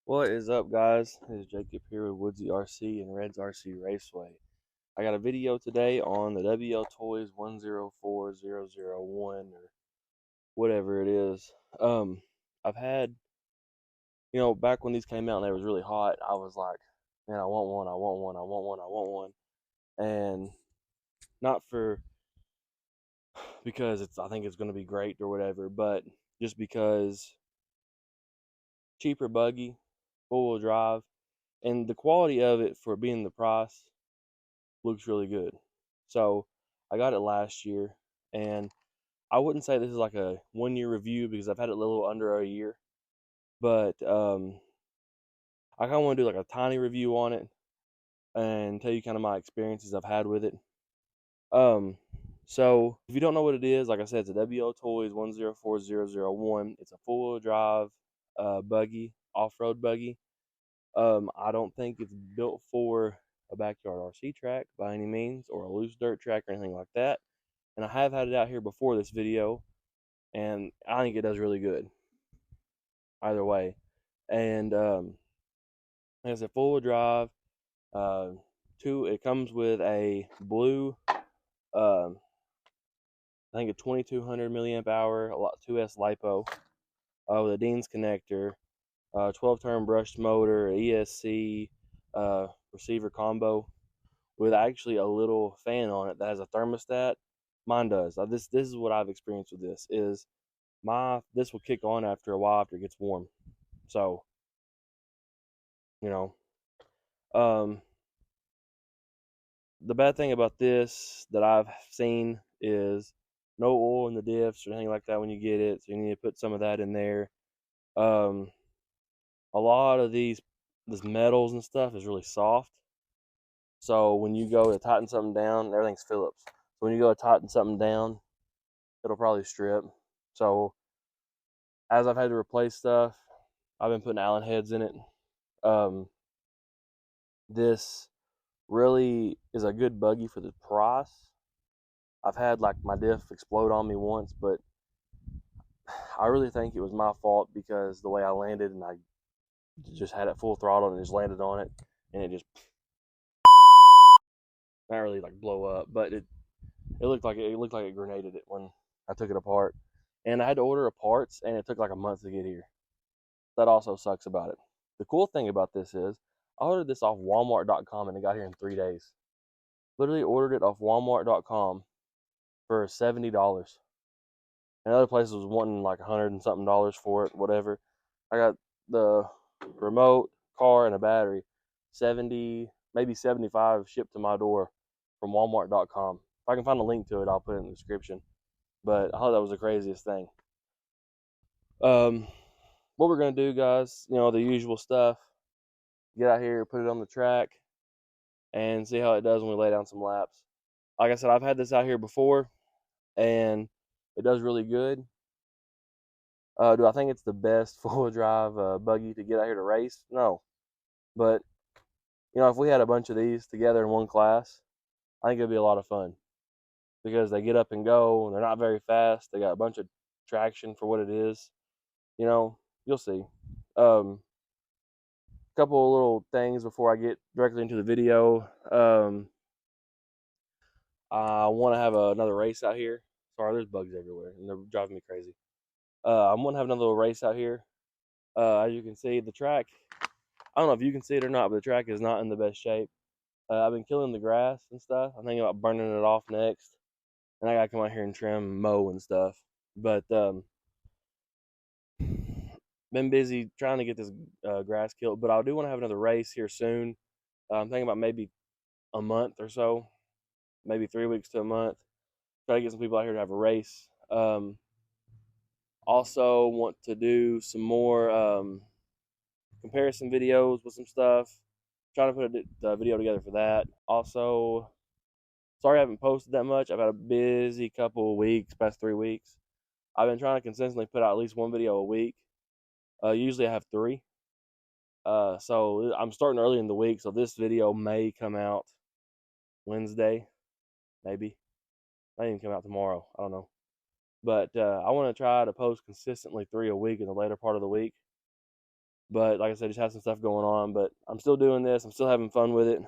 What is up, guys? This is Jacob here with Woodsy RC and Reds RC Raceway. I got a video today on the WL Toys 104001 or whatever it is. I've had, back when these came out and they was really hot, I was like, man, I want one, I want one, I want one, I want one. And not for because I think it's going to be great or whatever, but just because cheaper buggy, four-wheel drive, and the quality of it for being the price looks really good. So I got it last year, and I wouldn't say this is like a 1 year review because I've had it a little under a year, but I kind of want to do like a tiny review on it and tell you kind of my experiences I've had with it. Um, so if you don't know what it is, like I said, it's a WL Toys 104001. It's a four-wheel drive buggy, off-road buggy. I don't think it's built for a backyard RC track by any means, or a loose dirt track or anything like that. And I have had it out here before this video, and I think it does really good either way. And it's a full drive. Uh, it comes with a blue, I think a 2200 milliamp hour, a lot 2S lipo, with a Dean's connector, 12 turn brushed motor, ESC, receiver combo with actually a little fan on it that has a thermostat. Mine does. This is what I've experienced with this is this will kick on after a while after it gets warm. So, you know, um, the bad thing about this that I've seen is no oil in the diffs or anything like that when you get it. So you need to put some of that in there. Um, a lot of this metals and stuff is really soft. So when you go to tighten something down, everything's Phillips. So when you go to tighten something down, it'll probably strip. So as I've had to replace stuff, I've been putting Allen heads in it. Um, this really is a good buggy for the price. I've had like my diff explode on me once, but I really think it was my fault because the way I landed and I just had it full throttle and just landed on it and it just not really like blow up, but it looked like it grenaded it when I took it apart. And I had to order parts and it took like a month to get here. That also sucks about it. The cool thing about this is I ordered this off Walmart.com and it got here in 3 days. Literally ordered it off Walmart.com for $70. And other places was wanting like 100 and something dollars for it, whatever. I got the remote, car, and a battery, 70, maybe 75 shipped to my door from Walmart.com. If I can find a link to it, I'll put it in the description. But I thought that was the craziest thing. Um, what we're gonna do, guys, the usual stuff. Get out here, put it on the track, and see how it does when we lay down some laps. Like I said, I've had this out here before, and it does really good. Do I think it's the best four-wheel drive buggy to get out here to race? No. But, if we had a bunch of these together in one class, I think it'd be a lot of fun because they get up and go. And they're not very fast. They got a bunch of traction for what it is. You'll see. Couple of little things before I get directly into the video. I want to have another race out here. Sorry, there's bugs everywhere, and they're driving me crazy. I'm going to have another little race out here. As you can see, the track, I don't know if you can see it or not, but the track is not in the best shape. I've been killing the grass and stuff. I'm thinking about burning it off next. And I got to come out here and trim, mow, and stuff. But been busy trying to get this grass killed. But I do want to have another race here soon. I'm thinking about maybe a month or so, maybe 3 weeks to a month. Try to get some people out here to have a race. Also want to do some more comparison videos with some stuff. Trying to put a video together for that. Also, sorry I haven't posted that much. I've had a busy couple of weeks, past 3 weeks. I've been trying to consistently put out at least one video a week. Usually I have three. So I'm starting early in the week, so this video may come out Wednesday, maybe. Might even come out tomorrow. I don't know. But I want to try to post consistently 3 a week in the later part of the week. But like I said, just have some stuff going on. But I'm still doing this. I'm still having fun with it.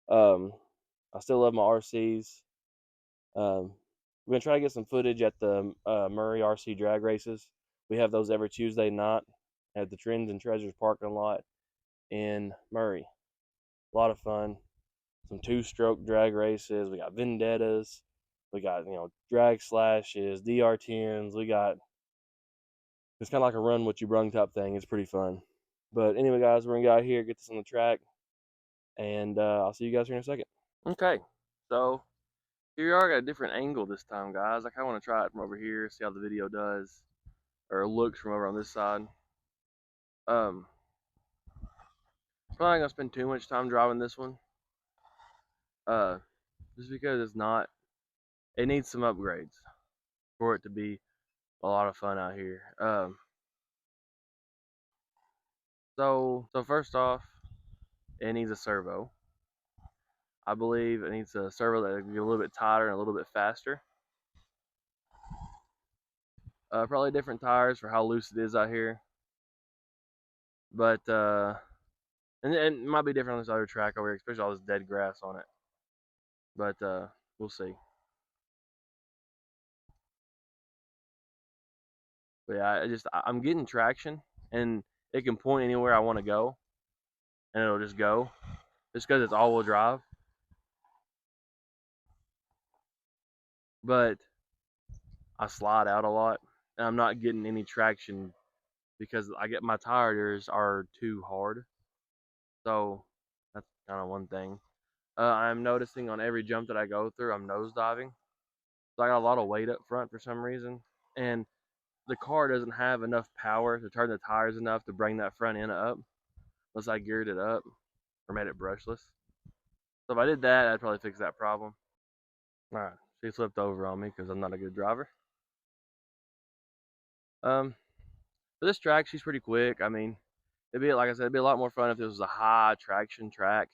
I still love my RCs. We're gonna try to get some footage at the Murray RC drag races. We have those every Tuesday night at the Trends and Treasures parking lot in Murray. A lot of fun. Some two-stroke drag races. We got Vendettas. We got drag slashes, DR10s. We got it's kind of like a run what you brung type thing. It's pretty fun. But anyway, guys, we're gonna get out here, get this on the track, and I'll see you guys here in a second. Okay, so here you are, got a different angle this time, guys. I kind of want to try it from over here, see how the video does, or looks from over on this side. Probably not gonna spend too much time driving this one, just because it needs some upgrades for it to be a lot of fun out here. So first off, it needs a servo. I believe it needs a servo that can be a little bit tighter and a little bit faster. Probably different tires for how loose it is out here. But and it might be different on this other track over here, especially all this dead grass on it. But we'll see. But yeah, I'm getting traction, and it can point anywhere I want to go, and it'll just go, just because it's all-wheel drive. But I slide out a lot, and I'm not getting any traction because my tires are too hard. So that's kind of one thing. I'm noticing on every jump that I go through, I'm nosediving. So I got a lot of weight up front for some reason, and the car doesn't have enough power to turn the tires enough to bring that front end up, unless I geared it up or made it brushless. So if I did that, I'd probably fix that problem. All right, she flipped over on me because I'm not a good driver. For this track, she's pretty quick. I mean, like I said, it'd be a lot more fun if this was a high traction track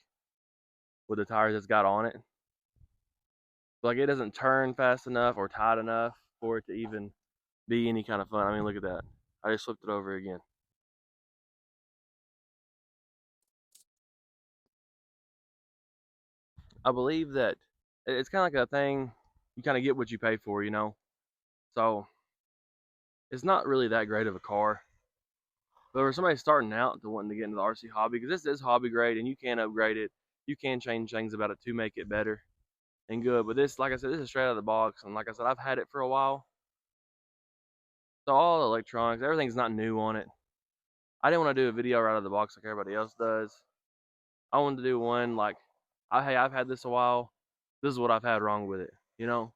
with the tires it's got on it. But like, it doesn't turn fast enough or tight enough for it to even be any kind of fun. I mean, look at that. I just flipped it over again. I believe that it's kind of like a thing, you kind of get what you pay for, you know? So it's not really that great of a car. But for somebody starting out to wanting to get into the RC hobby, because this is hobby grade and you can upgrade it, you can change things about it to make it better and good. But this, like I said, this is straight out of the box. And like I said, I've had it for a while. So all the electronics, everything's not new on it. I didn't want to do a video right out of the box like everybody else does. I wanted to do one like, hey, I've had this a while. This is what I've had wrong with it, you know?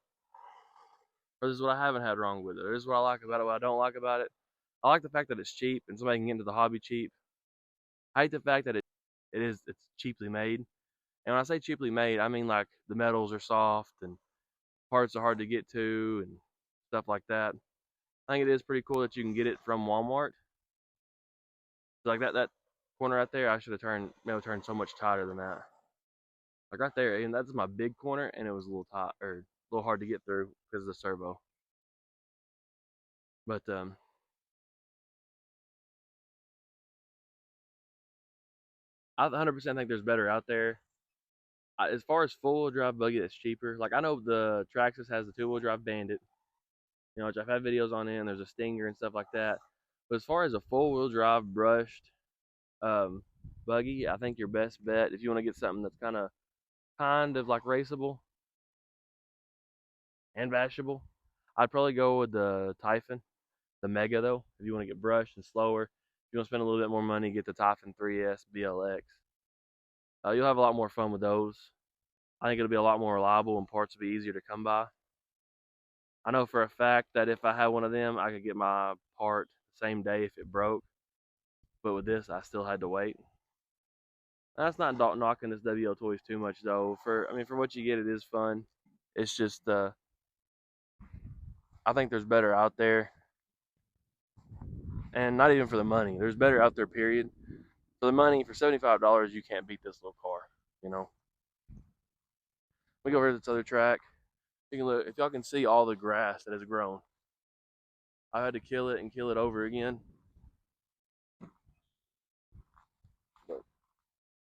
Or this is what I haven't had wrong with it. Or this is what I like about it, what I don't like about it. I like the fact that it's cheap and somebody can get into the hobby cheap. I hate the fact that it's cheaply made. And when I say cheaply made, I mean like the metals are soft and parts are hard to get to and stuff like that. I think it is pretty cool that you can get it from Walmart. So like that corner right there, I should have turned so much tighter than that. Like right there, and that's my big corner, and it was a little tight or a little hard to get through because of the servo. But I 100% think there's better out there. As far as full-wheel drive buggy that's cheaper, like I know the Traxxas has the two-wheel drive Bandit, which I've had videos on it, and there's a Stinger and stuff like that. But as far as a full-wheel drive brushed buggy, I think your best bet if you want to get something that's kind of like raceable and bashable, I'd probably go with the Typhon, the Mega though. If you want to get brushed and slower, if you want to spend a little bit more money, get the Typhon 3S BLX. You'll have a lot more fun with those. I think it'll be a lot more reliable and parts will be easier to come by. I know for a fact that if I had one of them, I could get my part the same day if it broke. But with this, I still had to wait. That's not knocking this WL Toys too much though. For what you get, it is fun. It's just I think there's better out there, and not even for the money. There's better out there. Period. For the money, for $75, you can't beat this little car. You know. We go over to this other track. You can look if y'all can see all the grass that has grown. I had to kill it and kill it over again.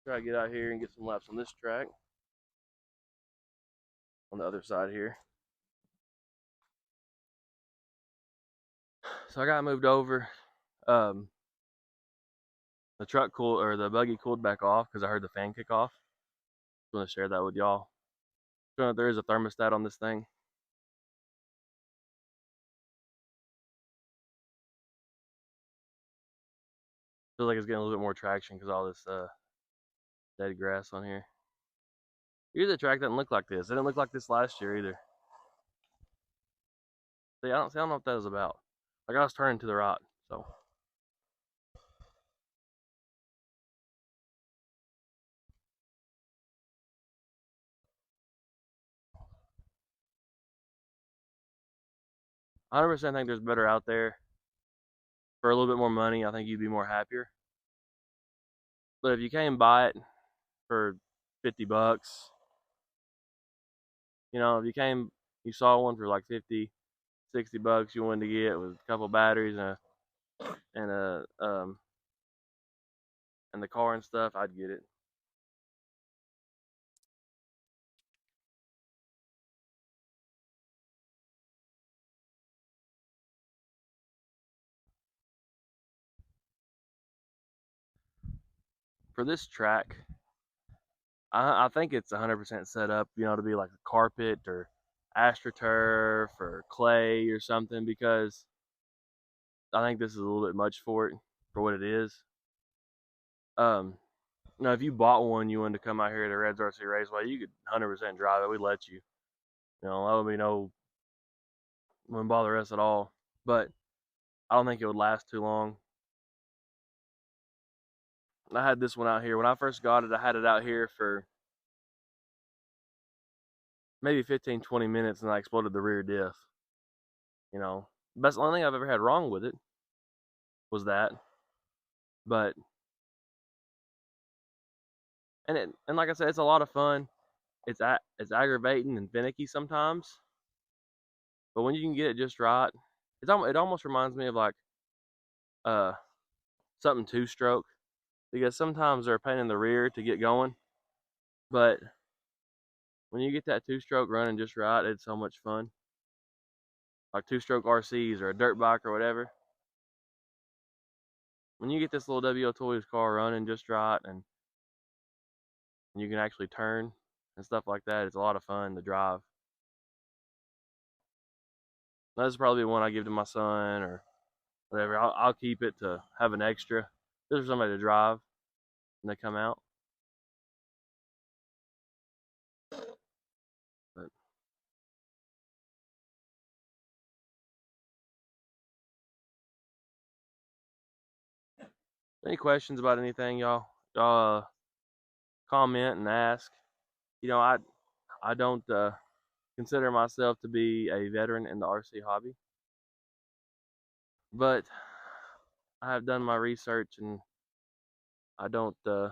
Try to get out here and get some laps on this track. On the other side here. So I got moved over. The truck cooled, or the buggy cooled back off because I heard the fan kick off. Just want to share that with y'all. There is a thermostat on this thing. Feels like it's getting a little bit more traction because all this dead grass on here. Usually the track doesn't look like this. It didn't look like this last year either. See, I don't know what that was about. Like I was turning to the right, so. I 100% think there's better out there. For a little bit more money, I think you'd be more happier. But if you came buy it for $50, you know, if you saw one for like 50, $60 you wanted to get with a couple batteries and the car and stuff, I'd get it. For this track, I think it's 100% set up, you know, to be like a carpet or AstroTurf or clay or something, because I think this is a little bit much for it, for what it is. Now, if you bought one, you wanted to come out here to Reds RC Raceway, you could 100% drive it. We'd let you. You know, that would be wouldn't bother us at all. But I don't think it would last too long. I had this one out here. When I first got it, I had it out here for maybe 15, 20 minutes, and I exploded the rear diff. You know, the only thing I've ever had wrong with it was that. But, and like I said, it's a lot of fun. It's aggravating and finicky sometimes. But when you can get it just right, it almost reminds me of like something two-stroke, because sometimes they're a pain in the rear to get going, but when you get that two-stroke running just right, it's so much fun. Like two-stroke RCs or a dirt bike or whatever. When you get this little WO Toys car running just right and you can actually turn and stuff like that, it's a lot of fun to drive. This is probably one I give to my son or whatever. I'll keep it to have an extra just for somebody to drive when they come out. But any questions about anything, y'all comment and ask. You know, I don't consider myself to be a veteran in the RC hobby, but I have done my research, and I don't. I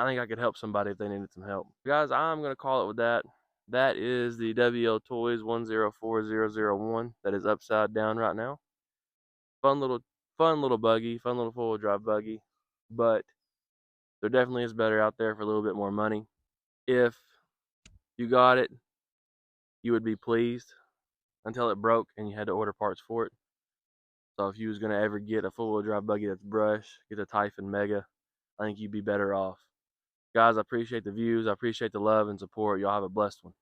think I could help somebody if they needed some help. Guys, I'm gonna call it with that. That is the WO Toys 104001 that is upside down right now. Fun little buggy, fun little four-wheel drive buggy, but there definitely is better out there for a little bit more money. If you got it, you would be pleased until it broke and you had to order parts for it. So if you was gonna ever get a four-wheel drive buggy that's brush, get a Typhon Mega, I think you'd be better off. Guys, I appreciate the views. I appreciate the love and support. Y'all have a blessed one.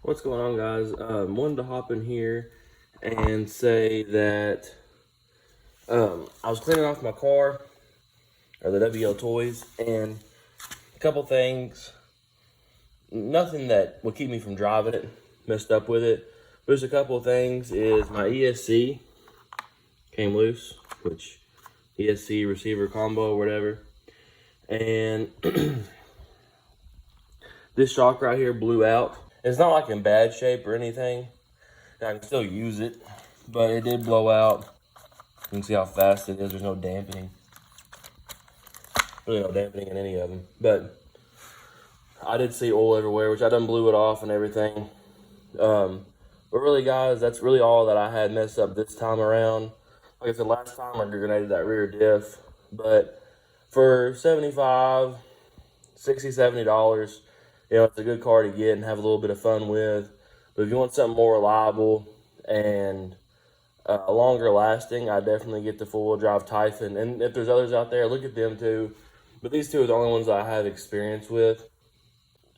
What's going on, guys? Wanted to hop in here and say that I was cleaning off my car, or the WO Toys, and a couple things, nothing that would keep me from driving it, messed up with it. There's a couple of things. Is my ESC came loose, which ESC receiver combo or whatever, and this shock right here blew out. It's not like in bad shape or anything. I can still use it, but it did blow out. You can see how fast it is. There's no dampening. Really no dampening in any of them. But I did see oil everywhere, which I done blew it off and everything. But really, guys, that's really all that I had messed up this time around. Like I said, last time I grenaded that rear diff, But for 75, 60, $70, it's a good car to get and have a little bit of fun with. But if you want something more reliable and longer lasting, I definitely get the four-wheel drive Typhon. And if there's others out there, look at them too. But these two are the only ones that I have experience with.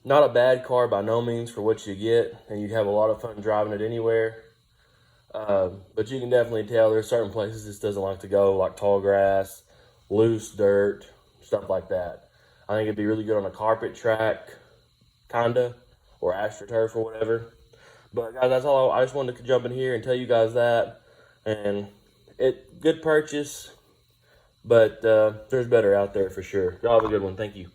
Not a bad car by no means for what you get, and you have a lot of fun driving it anywhere. But you can definitely tell there's certain places this doesn't like to go, like tall grass, loose dirt, stuff like that. I think it'd be really good on a carpet track, kinda, or AstroTurf or whatever. But guys, that's all. I just wanted to jump in here and tell you guys that. And good purchase, but there's better out there for sure. Y'all have a good one. Thank you.